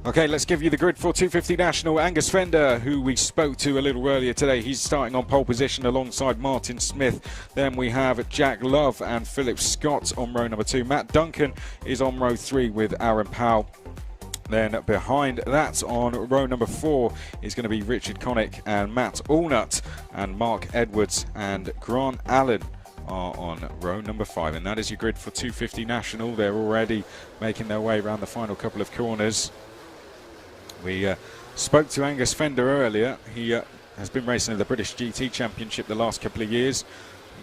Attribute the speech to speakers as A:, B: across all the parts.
A: Okay, let's give you the grid for 250 National. Angus Fender, who we spoke to a little earlier today, he's starting on pole position alongside Martin Smith. Then we have Jack Love and Philip Scott on row number 2. Matt Duncan is on row 3 with Aaron Powell. Then behind that on row number 4 is going to be Richard Connick and Matt Allnut, and Mark Edwards and Grant Allen are on row number 5. And that is your grid for 250 National. They're already making their way around the final couple of corners. We spoke to Angus Fender earlier. He has been racing in the British GT Championship the last couple of years.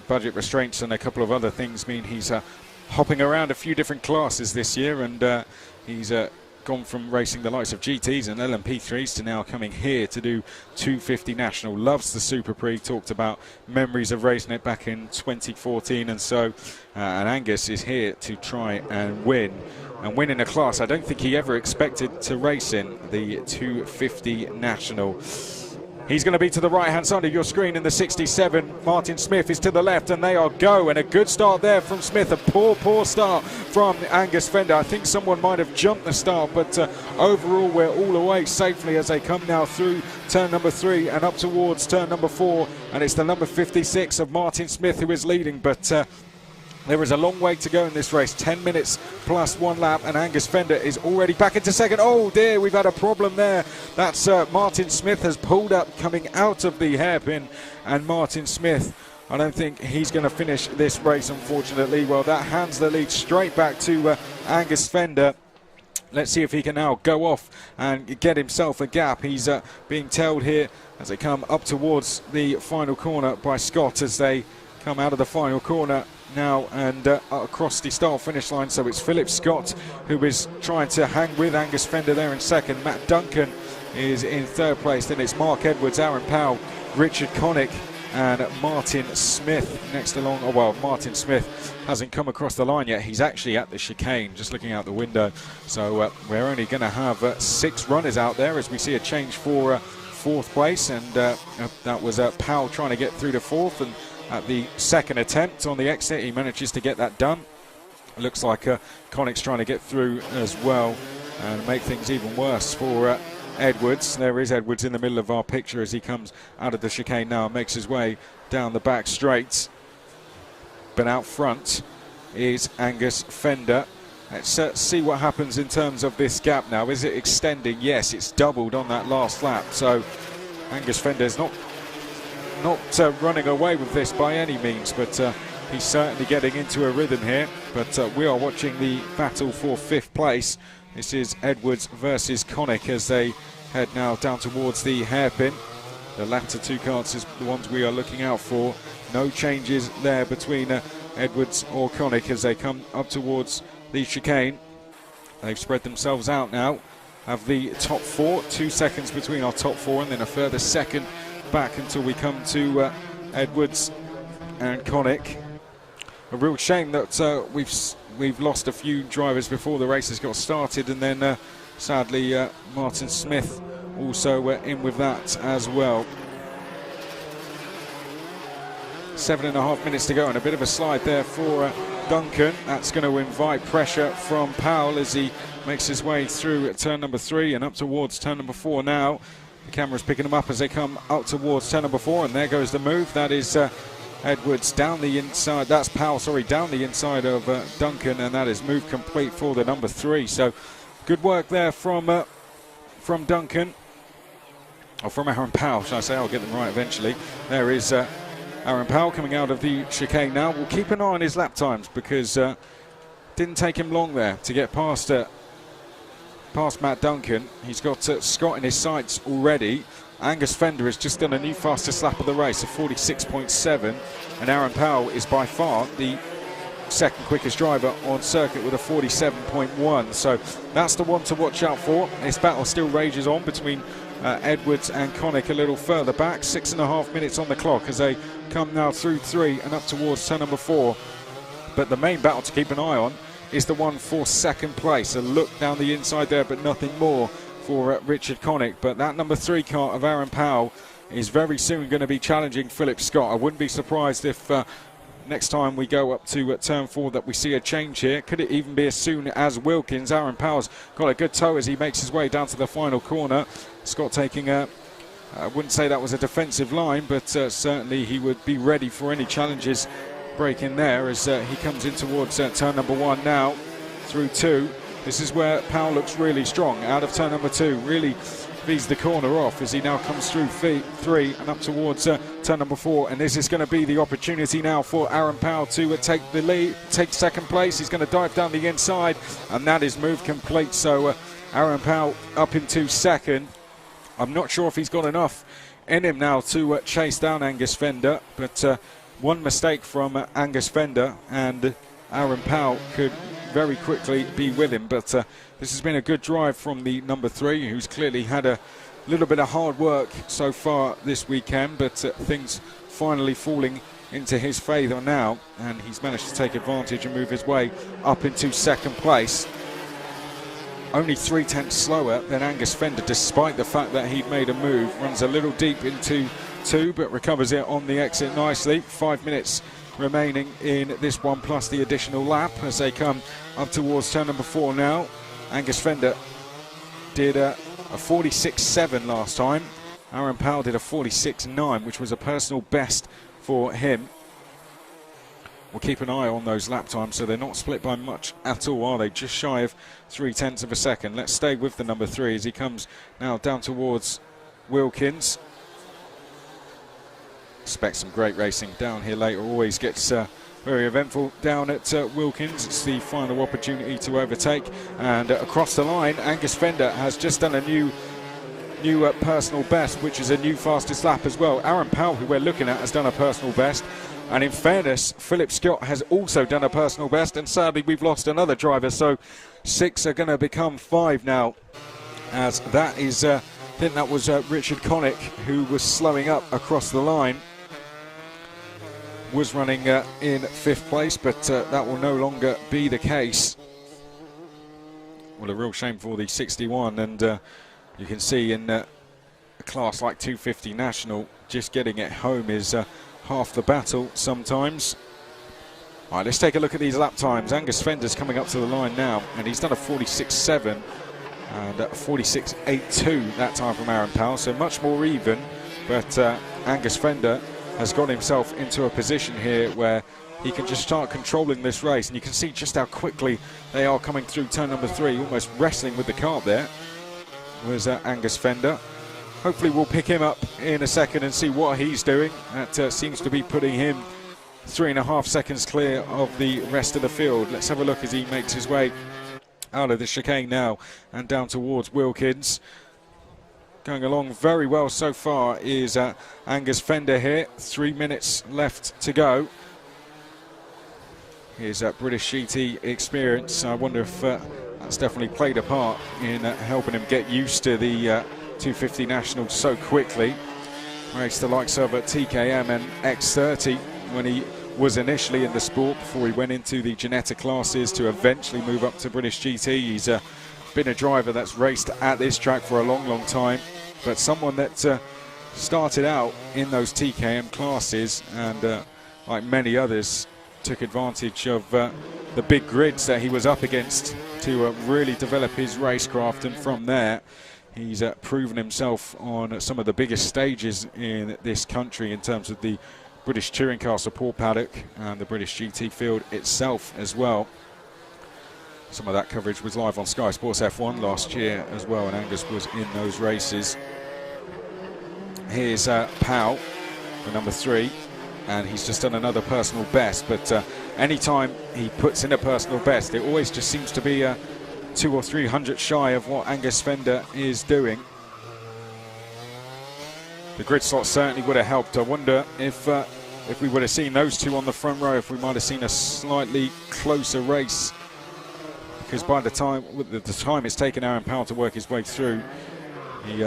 A: Budget restraints and a couple of other things mean he's hopping around a few different classes this year, and he's gone from racing the likes of GTs and LMP3s to now coming here to do 250 National. Loves the SuperPrix, talked about memories of racing it back in 2014, and so and Angus is here to try and win in a class I don't think he ever expected to race in, the 250 National. He's going to be to the right-hand side of your screen in the 67. Martin Smith is to the left, and they are go. And a good start there from Smith. A poor start from Angus Fender. I think someone might have jumped the start, but overall we're all away safely as they come now through turn number 3 and up towards turn number 4. And it's the number 56 of Martin Smith who is leading, but there is a long way to go in this race. 10 minutes plus 1 lap, and Angus Fender is already back into second. Oh dear, we've had a problem there. That's Martin Smith has pulled up coming out of the hairpin, and Martin Smith, I don't think he's going to finish this race, unfortunately. Well, that hands the lead straight back to Angus Fender. Let's see if he can now go off and get himself a gap. He's being tailed here as they come up towards the final corner by Scott, as they come out of the final corner now and across the start-finish line. So it's Philip Scott who is trying to hang with Angus Fender there in second. Matt Duncan is in third place. Then it's Mark Edwards, Aaron Powell, Richard Connick and Martin Smith next along. Oh well, Martin Smith hasn't come across the line yet. He's actually at the chicane, just looking out the window. So we're only going to have 6 runners out there as we see a change for 4th place, and that was Powell trying to get through to 4th, and at the second attempt on the exit he manages to get that done. It looks like Connick's trying to get through as well and make things even worse for Edwards. There is Edwards in the middle of our picture as he comes out of the chicane now and makes his way down the back straight. But out front is Angus Fender. Let's see what happens in terms of this gap now. Is it extending? Yes, it's doubled on that last lap. So Angus Fender's not running away with this by any means, but he's certainly getting into a rhythm here. But we are watching the battle for 5th place. This is Edwards versus Connick as they head now down towards the hairpin. The latter 2 karts is the ones we are looking out for. No changes there between Edwards or Connick as they come up towards the chicane. They've spread themselves out now. Have the top 4, 2 seconds between our top 4, and then a further second back until we come to Edwards and Connick. A real shame that we've lost a few drivers before the race has got started, and then sadly Martin Smith also in with that as well. 7.5 minutes to go, and a bit of a slide there for Duncan. That's going to invite pressure from Powell as he makes his way through turn number 3 and up towards turn number 4 now. The camera's picking them up as they come out towards turn number 4, and there goes the move. That is Edwards down the inside. That's Powell, sorry, down the inside of Duncan, and that is move complete for the number 3. So good work there from Duncan, or from Aaron Powell, shall I say? I'll get them right eventually. There is Aaron Powell coming out of the chicane now. We'll keep an eye on his lap times because didn't take him long there to get past Matt Duncan. He's got Scott in his sights already. Angus Fender has just done a new fastest lap of the race of 46.7, and Aaron Powell is by far the second quickest driver on circuit with a 47.1. So that's the one to watch out for. This battle still rages on between Edwards and Connick a little further back. 6.5 minutes on the clock as they come now through 3 and up towards turn number 4. But the main battle to keep an eye on is the one for second place. A look down the inside there, but nothing more for Richard Connick. But that number 3 kart of Aaron Powell is very soon going to be challenging Philip Scott. I wouldn't be surprised if next time we go up to turn 4 that we see a change here. Could it even be as soon as Wilkins? Aaron Powell's got a good toe as he makes his way down to the final corner. Scott taking a, I wouldn't say that was a defensive line, but certainly he would be ready for any challenges breaking there as he comes in towards turn number 1 now, through 2. This is where Powell looks really strong. Out of turn number 2, really feeds the corner off as he now comes through 3 and up towards turn number 4. And this is going to be the opportunity now for Aaron Powell to take the lead, take second place. He's going to dive down the inside, and that is move complete. So Aaron Powell up into second. I'm not sure if he's got enough in him now to chase down Angus Fender, but one mistake from Angus Fender and Aaron Powell could very quickly be with him. But this has been a good drive from the number 3, who's clearly had a little bit of hard work so far this weekend, but things finally falling into his favour now, and he's managed to take advantage and move his way up into second place. Only 3/10 slower than Angus Fender, despite the fact that he'd made a move. Runs a little deep into 2, but recovers it on the exit nicely. 5 minutes remaining in this one, plus the additional lap as they come up towards turn number 4 now. Angus Fender did a 46.7 last time. Aaron Powell did a 46.9, which was a personal best for him. We'll keep an eye on those lap times, so they're not split by much at all, are they? Just shy of 0.3 of a second. Let's stay with the number 3 as he comes now down towards Wilkins. Expect some great racing down here later. Always gets very eventful down at Wilkins. It's the final opportunity to overtake, and across the line Angus Fender has just done a new personal best, which is a new fastest lap as well. Aaron Powell, who we're looking at, has done a personal best, and in fairness, Philip Scott has also done a personal best, and sadly we've lost another driver, so 6 are going to become 5 now, as that is I think that was Richard Connick, who was slowing up across the line. Was running in 5th place, but that will no longer be the case. Well, a real shame for the 61, and you can see in a class like 250 National, just getting it home is half the battle sometimes. All right, let's take a look at these lap times. Angus Fender's coming up to the line now, and he's done a 46.7 and a 46.82 that time from Aaron Powell, so much more even, but Angus Fender has got himself into a position here where he can just start controlling this race, and you can see just how quickly they are coming through turn number 3, almost wrestling with the kart there was Angus Fender. Hopefully we'll pick him up in a second and see what he's doing. That seems to be putting him 3.5 seconds clear of the rest of the field. Let's have a look as he makes his way out of the chicane now and down towards Wilkins. Going along very well so far is Angus Fender here. 3 minutes left to go. Here's that British GT experience. I wonder if that's definitely played a part in helping him get used to the 250 Nationals so quickly. Raced the likes of TKM and X30 when he was initially in the sport before he went into the Ginetta classes to eventually move up to British GT. He's been a driver that's raced at this track for a long time, but someone that started out in those TKM classes and like many others took advantage of the big grids that he was up against to really develop his racecraft, and from there he's proven himself on some of the biggest stages in this country in terms of the British Touring Car Support Paddock and the British GT field itself as well. Some of that coverage was live on Sky Sports F1 last year as well, and Angus was in those races. Here's Powell, the number 3, and he's just done another personal best, but anytime he puts in a personal best, it always just seems to be 200 or 300 shy of what Angus Fender is doing. The grid slot certainly would have helped. I wonder if we would have seen those two on the front row, if we might have seen a slightly closer race, because by the time it's taken Aaron Powell to work his way through, he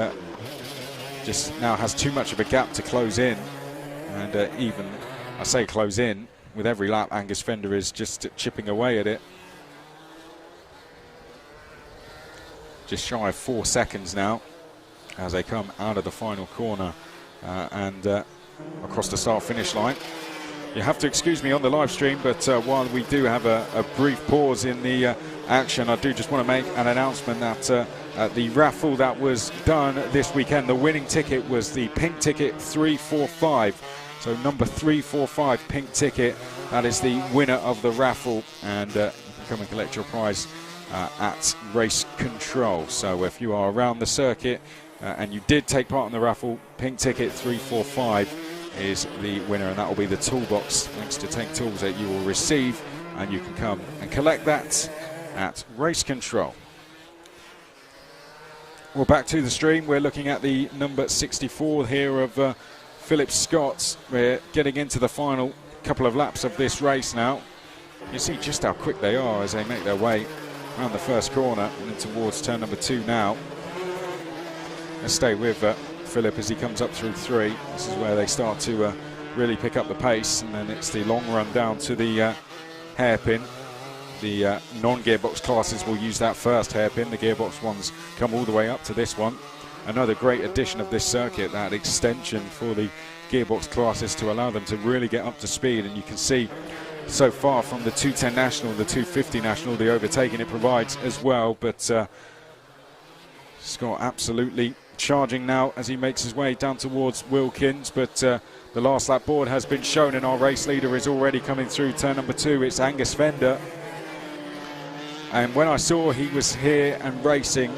A: just now has too much of a gap to close in, and even, I say close in, with every lap Angus Fender is just chipping away at it. Just shy of 4 seconds now as they come out of the final corner and across the start-finish line. You have to excuse me on the live stream, but while we do have a brief pause in the action, I do just want to make an announcement that the raffle that was done this weekend, the winning ticket was the pink ticket 345. So number 345 pink ticket, that is the winner of the raffle, and you can come and collect your prize at Race Control. So if you are around the circuit and you did take part in the raffle, pink ticket 345 is the winner, and that will be the toolbox thanks to Tank Tools that you will receive, and you can come and collect that at Race Control. Well, back to the stream. We're looking at the number 64 here of Philip Scott. We're getting into the final couple of laps of this race now. You see just how quick they are as they make their way around the first corner and then towards turn number 2 now. Let's stay with Philip as he comes up through 3. This is where they start to really pick up the pace, and then it's the long run down to the hairpin. The non-gearbox classes will use that first hairpin. The gearbox ones come all the way up to this one. Another great addition of this circuit, that extension for the gearbox classes to allow them to really get up to speed. And you can see so far from the 210 National and the 250 National, the overtaking it provides as well. But Scott absolutely charging now as he makes his way down towards Wilkins, but the last lap board has been shown and our race leader is already coming through turn number 2. It's Angus Fender, and when I saw he was here and racing,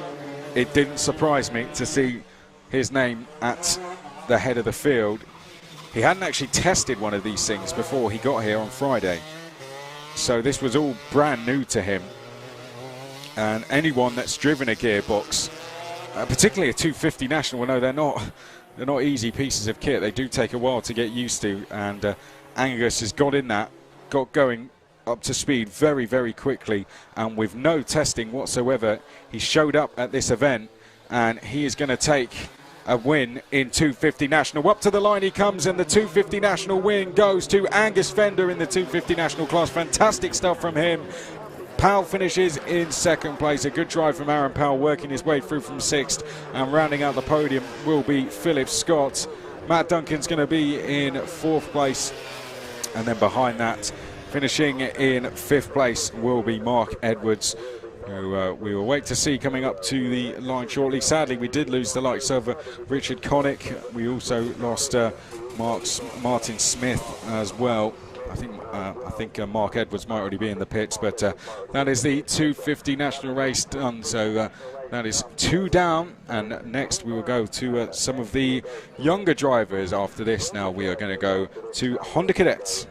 A: it didn't surprise me to see his name at the head of the field. He hadn't actually tested one of these things before he got here on Friday, so this was all brand new to him, and anyone that's driven a gearbox, particularly a 250 National, well, no, they're not easy pieces of kit. They do take a while to get used to, and Angus has got going up to speed very, very quickly, and with no testing whatsoever, he showed up at this event, and he is going to take a win in 250 National. Up to the line he comes, and the 250 National win goes to Angus Fender in the 250 National class. Fantastic stuff from him. Powell finishes in second place. A good drive from Aaron Powell, working his way through from 6th, and rounding out the podium will be Philip Scott. Matt Duncan's going to be in 4th place, and then behind that, finishing in 5th place, will be Mark Edwards, who we will wait to see coming up to the line shortly. Sadly, we did lose the likes of Richard Connick. We also lost Martin Smith as well. I think Mark Edwards might already be in the pits, but that is the 250 National race done. So that is 2 down, and next we will go to some of the younger drivers. After this, now we are going to go to Honda Cadets.